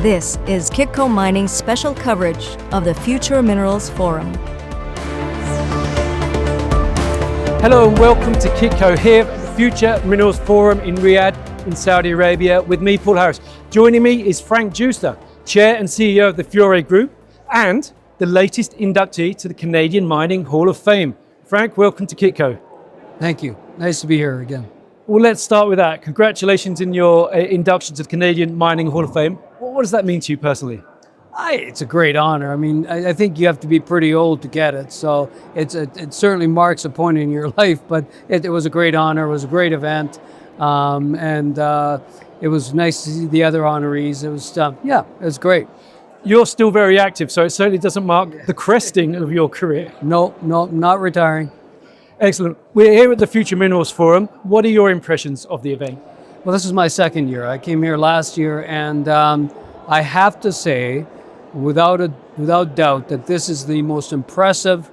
This is Kitco Mining's special coverage of the Future Minerals Forum. Hello and welcome to Kitco here at the Future Minerals Forum in Riyadh in Saudi Arabia with me, Paul Harris. Joining me is Frank Giustra, Chair and CEO of the Fiore Group and the latest inductee to the Canadian Mining Hall of Fame. Frank, welcome to Kitco. Thank you. Nice to be here again. Well, let's start with that. Congratulations in your induction to the Canadian Mining Hall of Fame. What does that mean to you personally? It's a great honor. I mean, I think you have to be pretty old to get it. So it certainly marks a point in your life, but it was a great honor. It was a great event. And it was nice to see the other honorees. It was great. You're still very active, so it certainly doesn't mark the cresting of your career. No, not retiring. Excellent. We're here at the Future Minerals Forum. What are your impressions of the event? Well, this is my second year. I came here last year, and I have to say, without doubt, that this is the most impressive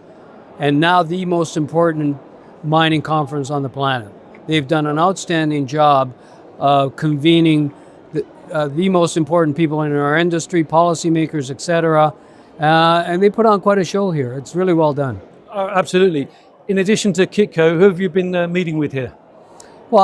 and now the most important mining conference on the planet. They've done an outstanding job of convening the most important people in our industry, policymakers, etc. And they put on quite a show here. It's really well done. Absolutely. In addition to Kitco, who have you been meeting with here? Well,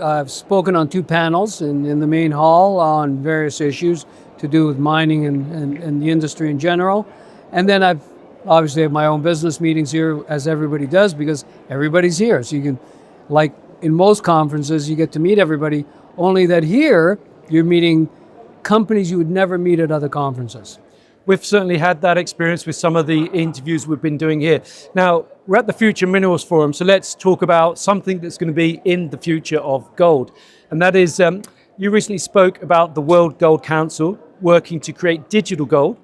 I've spoken on two panels in the main hall on various issues to do with mining and the industry in general. And then I've obviously have my own business meetings here, as everybody does, because everybody's here. So you can, like in most conferences, you get to meet everybody, only that here you're meeting companies you would never meet at other conferences. We've certainly had that experience with some of the interviews we've been doing here. Now, we're at the Future Minerals Forum, so let's talk about something that's going to be in the future of gold. And that is, you recently spoke about the World Gold Council working to create digital gold,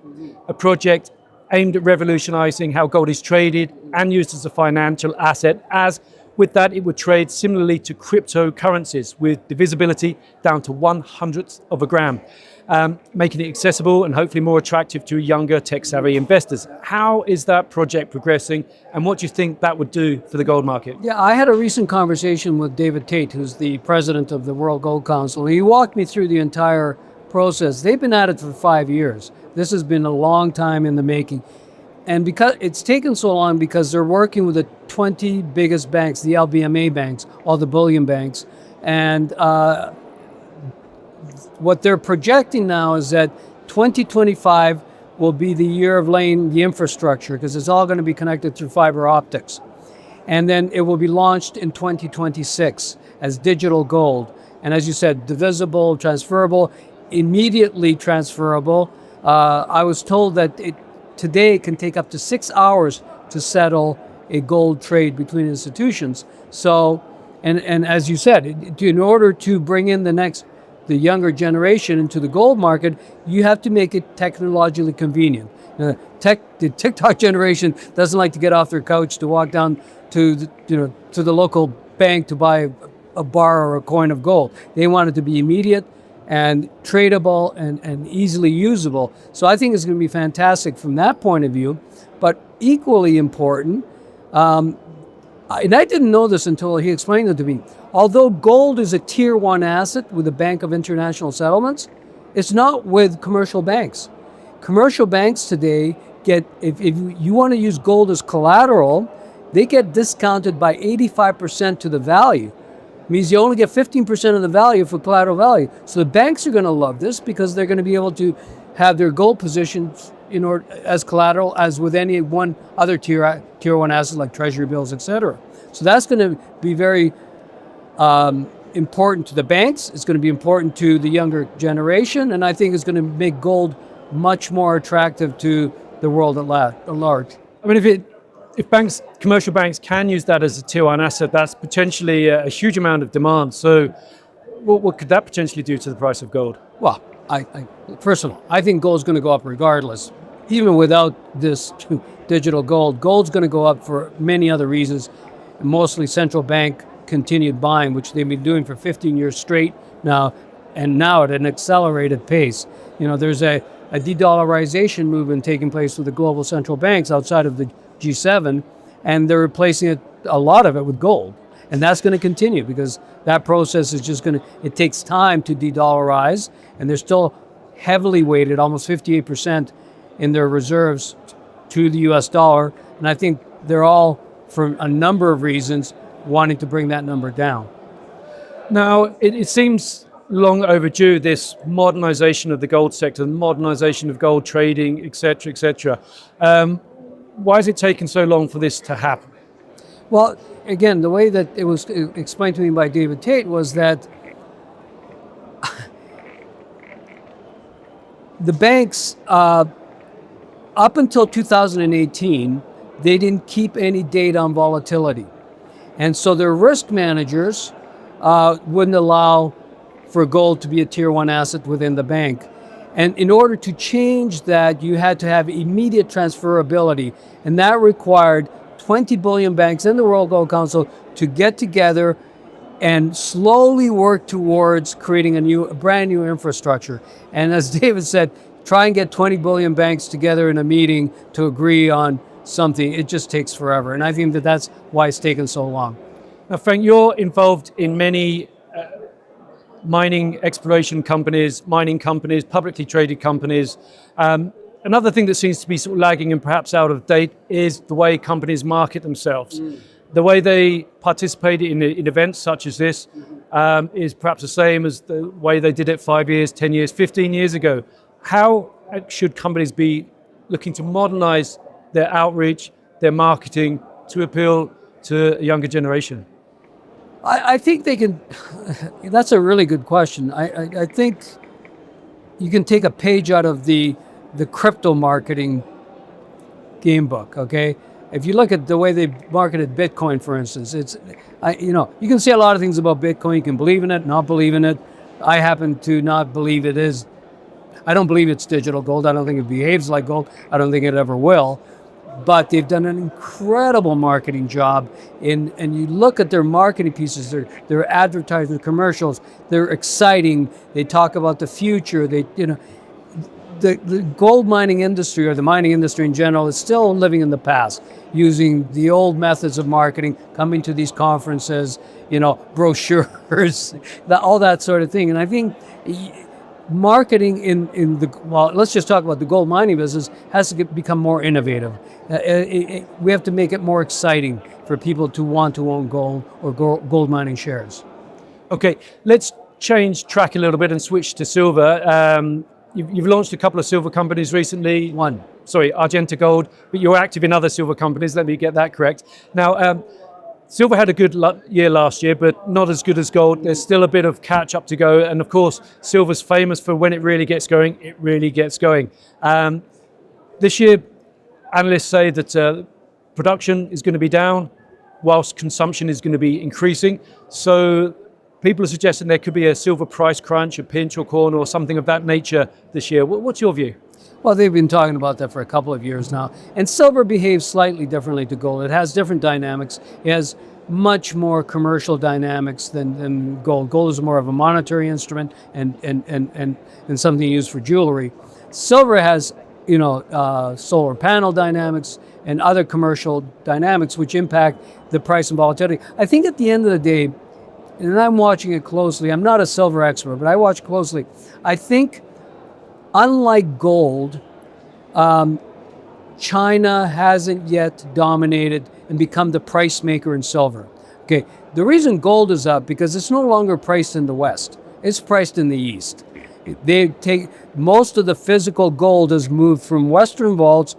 a project aimed at revolutionizing how gold is traded and used as a financial asset, as with that it would trade similarly to cryptocurrencies with divisibility down to 1/100th of a gram. Making it accessible and hopefully more attractive to younger tech-savvy investors. How is that project progressing, and what do you think that would do for the gold market? Yeah, I had a recent conversation with David Tate, who's the president of the World Gold Council. He walked me through the entire process. They've been at it for 5 years. This has been a long time in the making. And because it's taken so long, because they're working with the 20 biggest banks, the LBMA banks, all the bullion banks, and what they're projecting now is that 2025 will be the year of laying the infrastructure, because it's all going to be connected through fiber optics. And then it will be launched in 2026 as digital gold. And as you said, divisible, transferable, immediately transferable. I was told that today it can take up to 6 hours to settle a gold trade between institutions. So, and as you said, in order to bring in the younger generation into the gold market, you have to make it technologically convenient. The TikTok generation doesn't like to get off their couch to walk down to the local bank to buy a bar or a coin of gold. They want it to be immediate and tradable and easily usable. So I think it's going to be fantastic from that point of view. But equally important, and I didn't know this until he explained it to me. Although gold is a tier 1 asset with the Bank of International Settlements, it's not with commercial banks. Commercial banks today get, if you want to use gold as collateral, they get discounted by 85% to the value. It means you only get 15% of the value for collateral value. So the banks are going to love this, because they're going to be able to have their gold positions as collateral as with any one other tier 1 asset like treasury bills, etc. So that's going to be very important to the banks. It's going to be important to the younger generation, and I think it's going to make gold much more attractive to the world at large. I mean, if commercial banks can use that as a tier 1 asset, that's potentially a huge amount of demand. So what could that potentially do to the price of gold? Well, first of all, I think gold's going to go up regardless. Even without this digital gold, gold's going to go up for many other reasons, mostly central bank continued buying, which they've been doing for 15 years straight now, and now at an accelerated pace. There's a de-dollarization movement taking place with the global central banks outside of the G7, and they're replacing a lot of it with gold. And that's going to continue, because that process is it takes time to de-dollarize, and there's still heavily weighted, almost 58% in their reserves to the US dollar. And I think they're all, for a number of reasons, wanting to bring that number down. Now, it seems long overdue, this modernization of the gold sector, the modernization of gold trading, et cetera, et cetera. Why is it taking so long for this to happen? Well, again, the way that it was explained to me by David Tate was that the banks, up until 2018, they didn't keep any data on volatility. And so their risk managers wouldn't allow for gold to be a tier one asset within the bank. And in order to change that, you had to have immediate transferability. And that required 20 billion banks and the World Gold Council to get together and slowly work towards creating a brand new infrastructure. And as David said, try and get 20 billion banks together in a meeting to agree on something. It just takes forever. And I think that that's why it's taken so long. Now, Frank, you're involved in many mining exploration companies, mining companies, publicly traded companies. Another thing that seems to be sort of lagging and perhaps out of date is the way companies market themselves. The way they participate in events such as this is perhaps the same as the way they did it 5 years, 10 years, 15 years ago. How should companies be looking to modernize their outreach, their marketing to appeal to a younger generation? I think they can, that's a really good question. I think you can take a page out of the crypto marketing game book, okay? If you look at the way they marketed Bitcoin, for instance, you can say a lot of things about Bitcoin. You can believe in it, not believe in it. I happen to not believe it is. I don't believe it's digital gold. I don't think it behaves like gold. I don't think it ever will. But they've done an incredible marketing job and you look at their marketing pieces, their advertising, commercials, they're exciting. They talk about the future. The gold mining industry, or the mining industry in general, is still living in the past, using the old methods of marketing, coming to these conferences, brochures, all that sort of thing. And I think marketing let's just talk about the gold mining business, has to become more innovative. We have to make it more exciting for people to want to own gold or gold mining shares. Okay, let's change track a little bit and switch to silver. You've launched a couple of silver companies recently. Argenta Gold, but you're active in other silver companies. Let me get that correct. Now, silver had a good year last year, but not as good as gold. There's still a bit of catch up to go. And of course, silver's famous for when it really gets going, it really gets going. This year, analysts say that production is going to be down whilst consumption is going to be increasing. So people are suggesting there could be a silver price crunch, a pinch or corn or something of that nature this year. What's your view? Well, they've been talking about that for a couple of years now. And silver behaves slightly differently to gold. It has different dynamics. It has much more commercial dynamics than gold. Gold is more of a monetary instrument and something used for jewelry. Silver has, solar panel dynamics and other commercial dynamics which impact the price and volatility. I think at the end of the day, and I'm watching it closely, I'm not a silver expert, but I watch closely. I think unlike gold, China hasn't yet dominated and become the price maker in silver. Okay, the reason gold is up because it's no longer priced in the West, it's priced in the East. Most of the physical gold has moved from Western vaults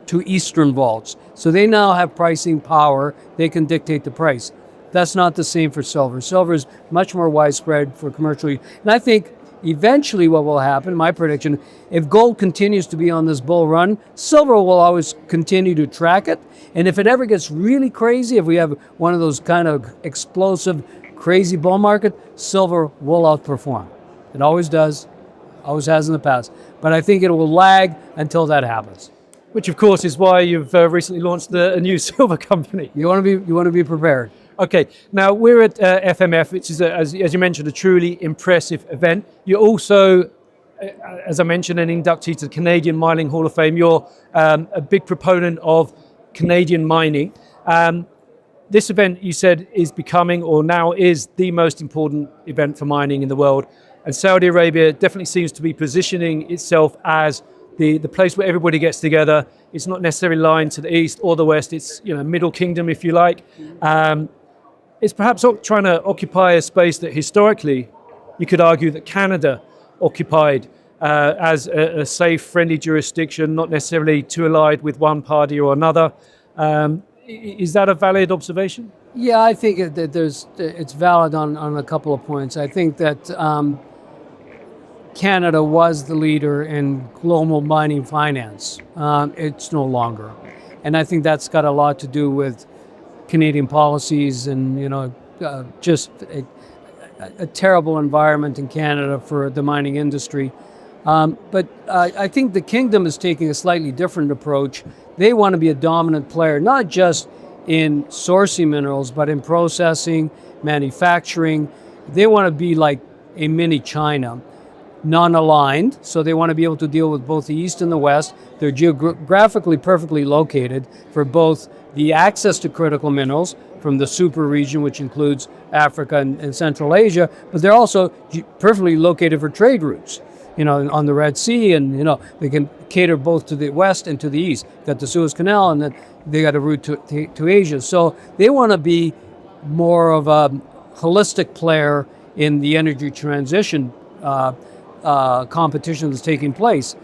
to Eastern vaults. So they now have pricing power, they can dictate the price. That's not the same for silver. Silver is much more widespread for commercial use. And I think eventually what will happen, my prediction, if gold continues to be on this bull run, silver will always continue to track it. And if it ever gets really crazy, if we have one of those kind of explosive, crazy bull market, silver will outperform. It always does, always has in the past. But I think it will lag until that happens. Which of course is why you've recently launched a new silver company. You want to be prepared. Okay, now we're at FMF, which is, as you mentioned, a truly impressive event. You're also, as I mentioned, an inductee to the Canadian Mining Hall of Fame. You're a big proponent of Canadian mining. This event, you said, is becoming, or now is, the most important event for mining in the world. And Saudi Arabia definitely seems to be positioning itself as the place where everybody gets together. It's not necessarily lined to the east or the west. It's, middle kingdom, if you like. It's perhaps trying to occupy a space that historically you could argue that Canada occupied as a safe, friendly jurisdiction, not necessarily too allied with one party or another. Is that a valid observation? Yeah, I think that it's valid on a couple of points. I think that Canada was the leader in global mining finance. It's no longer. And I think that's got a lot to do with Canadian policies and, just a terrible environment in Canada for the mining industry. But I think the kingdom is taking a slightly different approach. They want to be a dominant player, not just in sourcing minerals, but in processing, manufacturing. They want to be like a mini China, non-aligned, so they want to be able to deal with both the East and the West. They're geographically perfectly located for both the access to critical minerals from the super region, which includes Africa and Central Asia, but they're also perfectly located for trade routes, on the Red Sea, and, they can cater both to the West and to the East. Got the Suez Canal, and then they got a route to Asia. So they want to be more of a holistic player in the energy transition competition that's taking place.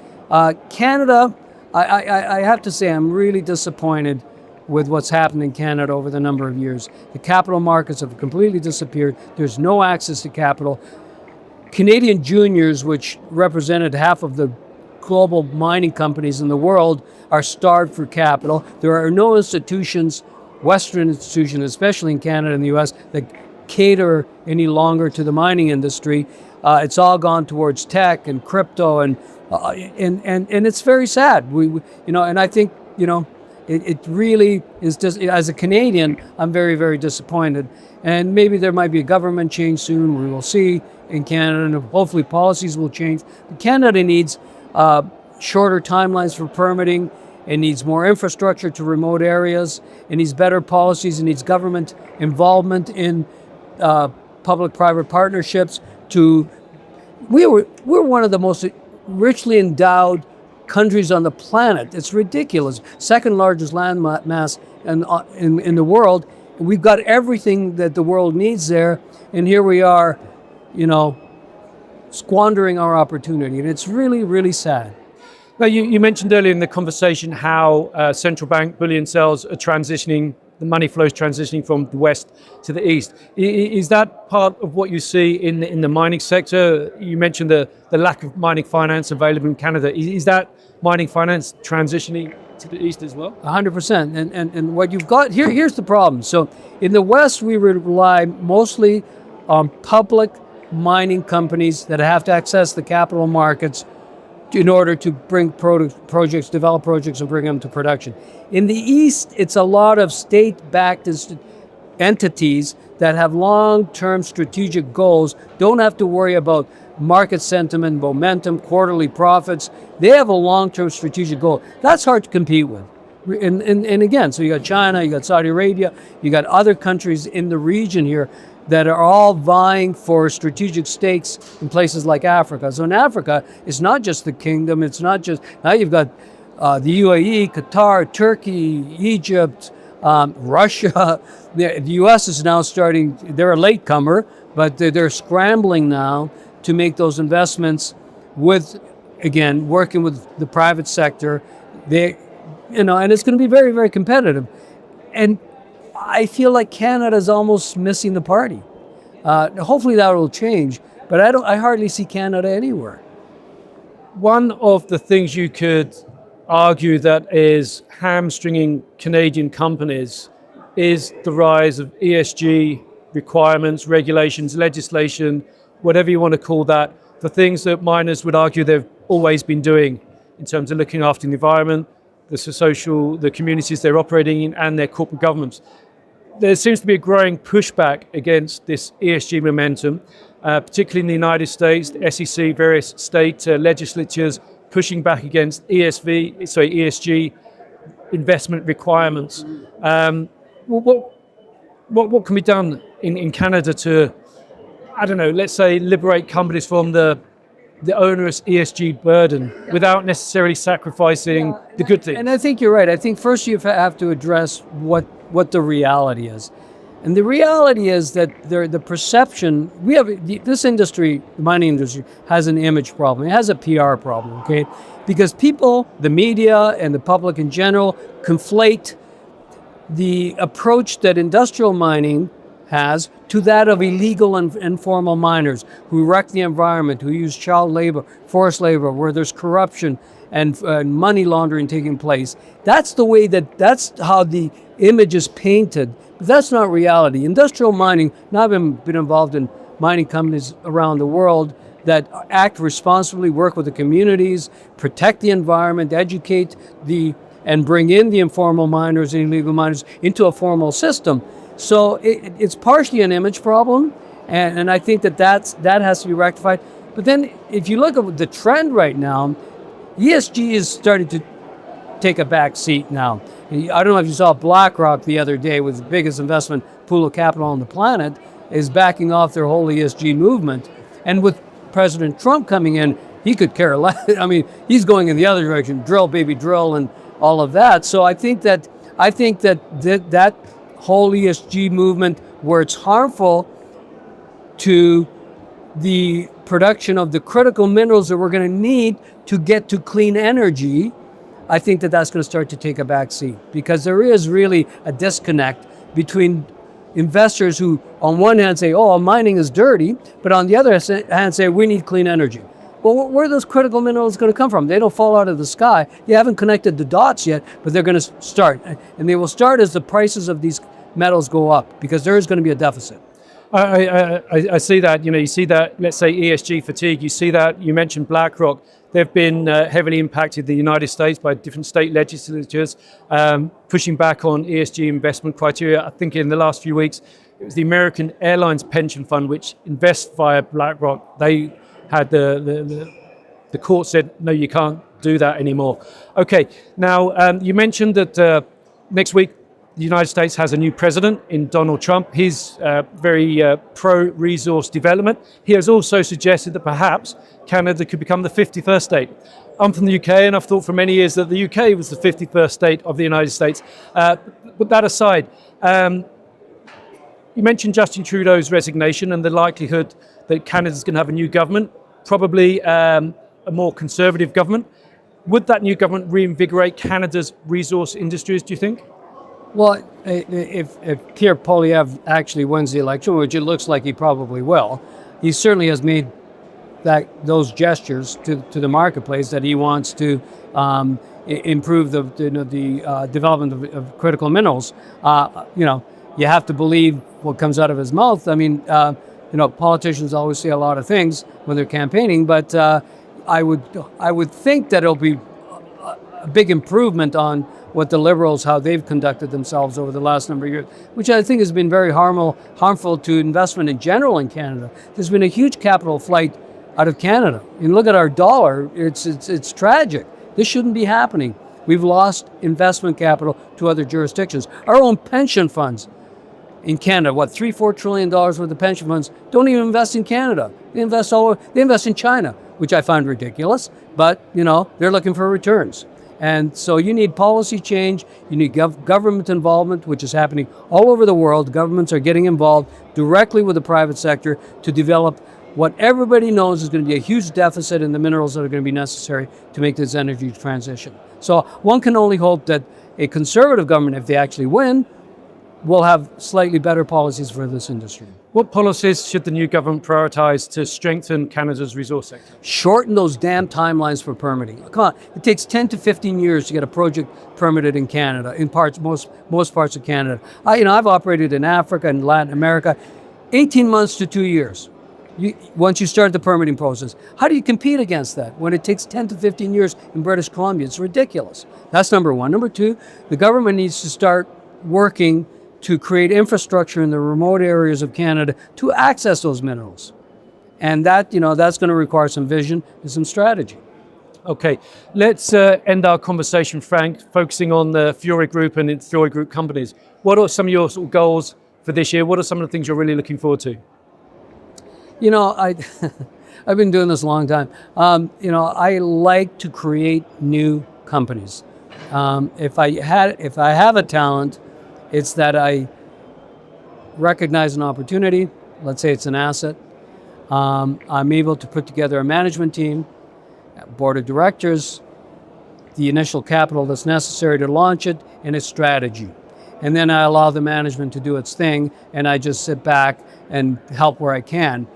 Canada, I have to say, I'm really disappointed with what's happened in Canada over the number of years. The capital markets have completely disappeared. There's no access to capital. Canadian juniors, which represented half of the global mining companies in the world, are starved for capital. There are no institutions, Western institutions, especially in Canada and the US, that cater any longer to the mining industry. It's all gone towards tech and crypto, and it's very sad. And I think, it really is just, as a Canadian, I'm very, very disappointed. And maybe there might be a government change soon. We will see in Canada, and hopefully policies will change. But Canada needs shorter timelines for permitting. It needs more infrastructure to remote areas. It needs better policies. It needs government involvement in public-private partnerships. We're one of the most richly endowed countries on the planet. It's ridiculous. Second largest land mass in the world. We've got everything that the world needs there, and here we are, squandering our opportunity, and it's really, really sad. Now, you mentioned earlier in the conversation how central bank bullion sales are transitioning, the money flows transitioning from the west to the east. Is that part of what you see in the mining sector? You mentioned the lack of mining finance available in Canada. Is that mining finance transitioning to the east as well? 100%. And what you've got, here's the problem. So in the west, we rely mostly on public mining companies that have to access the capital markets in order to bring develop projects and bring them to production. In the East, it's a lot of state-backed entities that have long-term strategic goals, don't have to worry about market sentiment, momentum, quarterly profits. They have a long-term strategic goal. That's hard to compete with. And again, so you got China, you got Saudi Arabia, you got other countries in the region here that are all vying for strategic stakes in places like Africa. So in Africa, it's not just the kingdom, it's not just, now you've got the UAE, Qatar, Turkey, Egypt, Russia. The US is now starting, they're a latecomer, but they're scrambling now to make those investments with, again, working with the private sector. And it's going to be very, very competitive. And I feel like Canada's almost missing the party. Hopefully that will change, but I hardly see Canada anywhere. One of the things you could argue that is hamstringing Canadian companies is the rise of ESG requirements, regulations, legislation, whatever you want to call that, the things that miners would argue they've always been doing in terms of looking after the environment, the communities they're operating in, and their corporate governments. There seems to be a growing pushback against this ESG momentum, particularly in the United States, the SEC, various state legislatures pushing back against ESG investment requirements. What can be done in Canada to I don't know, let's say liberate companies from the onerous ESG burden without necessarily sacrificing the good things? And I think you're right. I think first you have to address what the reality is. And the reality is that the perception, this industry, the mining industry, has an image problem. It has a PR problem, okay? Because people, the media and the public in general, conflate the approach that industrial mining has to that of illegal and informal miners who wreck the environment, who use child labor, forced labor, where there's corruption and money laundering taking place. That's that's how the image is painted. But that's not reality. Industrial mining, now I've been involved in mining companies around the world that act responsibly, work with the communities, protect the environment, educate and bring in the informal miners and illegal miners into a formal system. So it's partially an image problem, and I think that has to be rectified. But then if you look at the trend right now, ESG is starting to take a back seat now. I don't know if you saw BlackRock the other day, with the biggest investment pool of capital on the planet, is backing off their whole ESG movement. And with President Trump coming in, he could care less. I mean, he's going in the other direction, drill, baby, drill, and all of that. So I think that that whole ESG movement, where it's harmful to the production of the critical minerals that we're going to need to get to clean energy, I think that that's going to start to take a back seat, because there is really a disconnect between investors who on one hand say, oh, mining is dirty, but on the other hand say we need clean energy. Well, where are those critical minerals going to come from? They don't fall out of the sky. You haven't connected the dots yet, but they're going to start. And they will start as the prices of these metals go up, because there is going to be a deficit. I see that. You see that, let's say, ESG fatigue. You see that, you mentioned BlackRock. They've been heavily impacted in the United States by different state legislatures, pushing back on ESG investment criteria. I think in the last few weeks, it was the American Airlines Pension Fund, which invests via BlackRock. They had the court said, no, you can't do that anymore. Okay, now you mentioned that next week, the United States has a new president in Donald Trump. He's very pro-resource development. He has also suggested that perhaps Canada could become the 51st state. I'm from the UK, and I've thought for many years that the UK was the 51st state of the United States. Put that aside, you mentioned Justin Trudeau's resignation and the likelihood that Canada's going to have a new government, probably a more conservative government. Would that new government reinvigorate Canada's resource industries, do you think? Well, if Pierre Poilievre actually wins the election, which it looks like he probably will, he certainly has made those gestures to the marketplace that he wants to improve the development of critical minerals. You have to believe what comes out of his mouth. I mean, politicians always say a lot of things when they're campaigning, but I would think that it'll be a big improvement on what the Liberals, how they've conducted themselves over the last number of years, which I think has been very harmful to investment in general in Canada. There's been a huge capital flight out of Canada. And look at our dollar, it's tragic. This shouldn't be happening. We've lost investment capital to other jurisdictions. Our own pension funds in Canada, $3-4 trillion worth of pension funds, don't even invest in Canada. They invest in China, which I find ridiculous, but they're looking for returns. And so you need policy change, you need government involvement, which is happening all over the world. Governments are getting involved directly with the private sector to develop what everybody knows is going to be a huge deficit in the minerals that are going to be necessary to make this energy transition. So one can only hope that a conservative government, if they actually win, will have slightly better policies for this industry. What policies should the new government prioritize to strengthen Canada's resource sector? Shorten those damn timelines for permitting. Come on, it takes 10 to 15 years to get a project permitted in Canada, in most parts of Canada. I've operated in Africa and Latin America, 18 months to 2 years. Once you start the permitting process. How do you compete against that when it takes 10 to 15 years in British Columbia? It's ridiculous. That's number one. Number two, the government needs to start working to create infrastructure in the remote areas of Canada to access those minerals. And that's going to require some vision and some strategy. Okay, let's end our conversation, Frank, focusing on the Fiore Group and its Fiore Group companies. What are some of your goals for this year? What are some of the things you're really looking forward to? You know, I've been doing this a long time. You know, I like to create new companies. If I have a talent, it's that I recognize an opportunity. Let's say it's an asset. I'm able to put together a management team, a board of directors, the initial capital that's necessary to launch it, and its strategy. And then I allow the management to do its thing, and I just sit back and help where I can.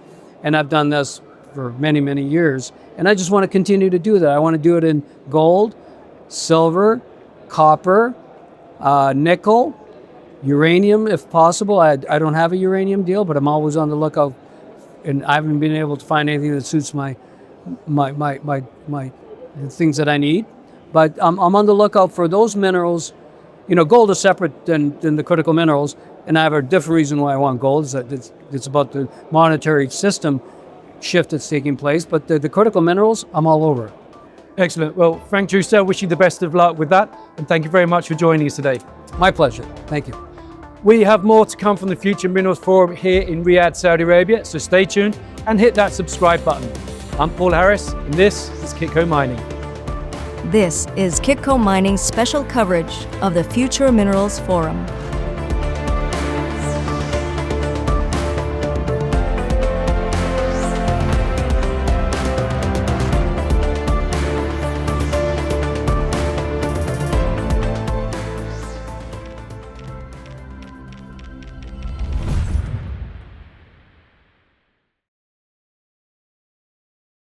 And I've done this for many, many years, and I just want to continue to do that. I want to do it in gold, silver, copper, nickel, uranium if possible. I don't have a uranium deal, but I'm always on the lookout, and I haven't been able to find anything that suits my things that I need. But I'm on the lookout for those minerals. You know, gold is separate than the critical minerals, and I have a different reason why I want gold. It's about the monetary system shift that's taking place. But the critical minerals, I'm all over. Excellent. Well, Frank Giustra, wish you the best of luck with that, and thank you very much for joining us today. My pleasure. Thank you. We have more to come from the Future Minerals Forum here in Riyadh, Saudi Arabia, so stay tuned and hit that subscribe button. I'm Paul Harris, and this is Kitco Mining. This is Kitco Mining's special coverage of the Future Minerals Forum.